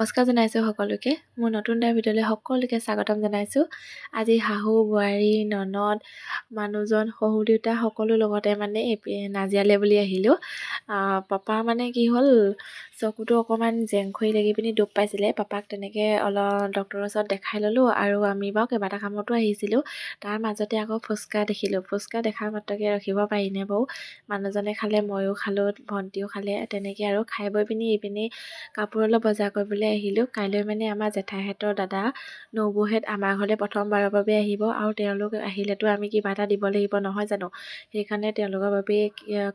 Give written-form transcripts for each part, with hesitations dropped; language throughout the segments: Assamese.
নমস্কাৰ জনাইছোঁ সকলোকে। মোৰ নতুন এটা ভিডিঅ'লৈ সকলোকে স্বাগতম জনাইছোঁ। আজি শাহু, বোৱাৰী, ননদ, মানুহজন, শহুৰ দেউতা সকলো লগতে মানে নাজিৰালৈ বুলি আহিলোঁ। পাপা মানে কি হ'ল, চকুটো অকণমান জেংখৰি লাগি পিনি দুখ পাইছিলে। পাপাক তেনেকৈ অলপ ডক্টৰৰ ওচৰত দেখাই ল'লোঁ আৰু আমি বাৰু কেইবাটা কামতো আহিছিলোঁ। তাৰ মাজতে আকৌ ফুচকা দেখিলোঁ। ফুচকা দেখাৰ মাত্ৰকে ৰখিব পাৰিনে বাৰু? মানুহজনে খালে, ময়ো খালোঁ, ভণ্টিও খালে। তেনেকৈ আৰু খাই বৈ পিনি এইপিনি কাপোৰ অলপ বজাৰ কৰিবলৈ আহিলোঁ। কাইলৈ মানে আমাৰ জেঠাইহঁতৰ দাদা নবৌহেঁত আমাৰ ঘৰলৈ প্ৰথমবাৰৰ বাবে আহিব আৰু তেওঁলোক আহিলেতো আমি কিবা এটা দিব লাগিব নহয় জানো। সেইকাৰণে তেওঁলোকৰ বাবে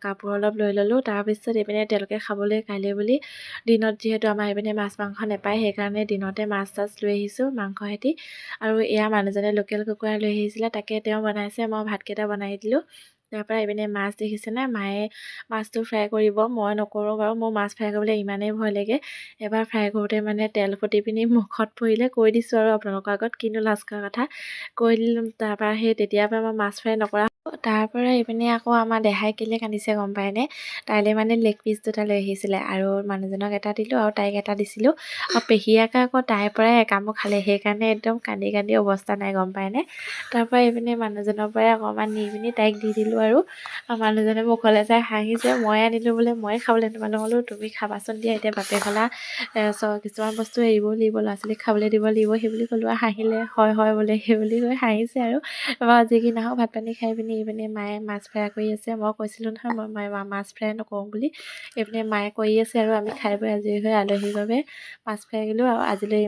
কাপোৰ অলপ লৈ ল'লোঁ। তাৰপিছত এইপিনে তেওঁলোকে খাবলৈ কাইলৈ বুলি দিনত যিহেতু আমাৰ এইপিনে মাছ মাংস নাপায়, সেইকাৰণে দিনতে মাছ চাছ লৈ আহিছোঁ মাংসহেঁতি। আৰু এয়া মানুহজনে লোকেল কুকুৰা লৈ আহিছিলে, তাকে তেওঁ বনাইছে, মই ভাতকেইটা বনাই দিলোঁ। তাৰপৰা এইপিনে মাছ দেখিছেনে, মায়ে মাছটো ফ্ৰাই কৰিব, মই নকৰোঁ বাৰু। মোৰ মাছ ফ্ৰাই কৰিবলৈ ইমানেই ভয় লাগে। এবাৰ ফ্ৰাই কৰোঁতে মানে তেল ফুটি পিনি মুখত পৰিলে, কৈ দিছোঁ আৰু আপোনালোকৰ আগত, কিনো লাজ কৰা কথা কৈ দিলোঁ। তাৰপৰা তেতিয়াৰ পৰা মই মাছ ফ্ৰাই নকৰা। তাৰপৰা এইপিনে আকৌ আমাৰ দেহাই কেলৈ কান্দিছে গম পায়নে? তাইলৈ মানে লেগ পিচ দুটা লৈ আহিছিলে আৰু মানুহজনক এটা দিলোঁ আৰু তাইক এটা দিছিলোঁ। আৰু পেহীয়েকে আকৌ তাইৰ পৰাই একামো খালে, সেইকাৰণে একদম কান্দি কান্দি অৱস্থা নাই গম পায়নে? তাৰপৰা এইপিনে মানুহজনৰ পৰাই অকণমান নি পিনি তাইক দি দিলোঁ আৰু মানুহজনে মুখলৈ চাই হাঁহিছে। মই আনিলোঁ বোলে, ময়ে খাবলৈ নাপালোঁ। বোলো তুমি খাবাচোন দিয়া, এতিয়া বাপেক হ'লা, কিছুমান বস্তু এৰিবও লাগিব, ল'ৰা ছোৱালীক খাবলৈ দিব লাগিব, সেই বুলি ক'লোঁ আৰু হাঁহিলে। হয় হয় বোলে, সেই বুলি কৈ হাঁহিছে আৰু যি কি নহওক ভাত পানী খাই পিনি এইপিনে মায়ে মাছ ফ্ৰাই কৰি আছে। মই কৈছিলোঁ নহয় মই মাছ ফ্ৰাই নকৰোঁ বুলি। এইপিনে মায়ে কৰি আছে আৰু আমি খাই বৈ আজৰি হৈ আলহীৰ বাবে মাছ ফ্ৰাই কৰিলোঁ আৰু আজিলৈ